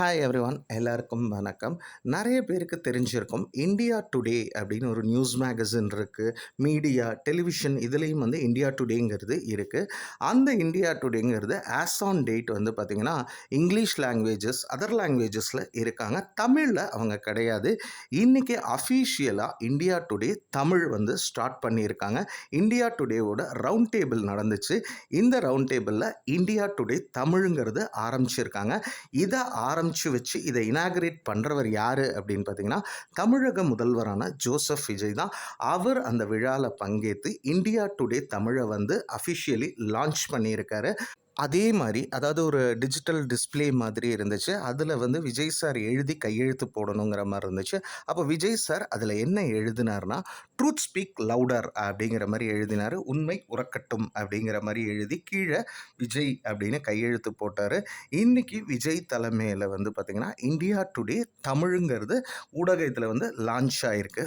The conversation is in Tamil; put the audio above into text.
ஹாய் எவ்ரிவன் எல்லாருக்கும் வணக்கம். நிறைய பேருக்கு தெரிஞ்சிருக்கும் இந்தியா டுடே அப்படின்னு ஒரு நியூஸ் மேகசின் இருக்குது. மீடியா, டெலிவிஷன் இதுலேயும் வந்து இந்தியா டுடேங்கிறது இருக்குது. அந்த இந்தியா டுடேங்கிறது ஆஸ் ஆன் டேட் வந்து பார்த்திங்கன்னா இங்கிலீஷ் லாங்குவேஜஸ், அதர் லாங்குவேஜஸில் இருக்காங்க. தமிழில் அவங்க கிடையாது. இன்றைக்கி அஃபீஷியலாக இந்தியா டுடே தமிழ் வந்து ஸ்டார்ட் பண்ணியிருக்காங்க. இந்தியா டுடேவோட ரவுண்ட் டேபிள் நடந்துச்சு. இந்த ரவுண்ட் டேபிளில் இந்தியா டுடே தமிழுங்கிறது ஆரம்பிச்சிருக்காங்க. இதை ஆரம்பித்து வச்சு இதை இனாகரேட் பண்ணுறவர் யார் அப்படின்னு பார்த்தீங்கன்னா தமிழக முதல்வரான ஜோசப் விஜய் தான். அவர் அந்த விழாவில் பங்கேற்று இந்தியா டுடே தமிழை வந்து அஃபிஷியலி லான்ச் பண்ணியிருக்காரு. அதே மாதிரி அதாவது ஒரு டிஜிட்டல் டிஸ்பிளே மாதிரி இருந்துச்சு. அதில் வந்து விஜய் சார் எழுதி கையெழுத்து போடணுங்கிற மாதிரி இருந்துச்சு. அப்போ விஜய் சார் அதில் என்ன எழுதினார்னா, ட்ரூத் ஸ்பீக் லவுடர் அப்படிங்கிற மாதிரி எழுதினார். உண்மை உறக்கட்டும் அப்படிங்கிற மாதிரி எழுதி கீழே விஜய் அப்படின்னு கையெழுத்து போட்டார். இன்றைக்கி விஜய் தலைமையில் வந்து பார்த்திங்கன்னா இந்தியா டுடே தமிழுங்கிறது ஊடகத்தில் வந்து லான்ச் ஆகிருக்கு.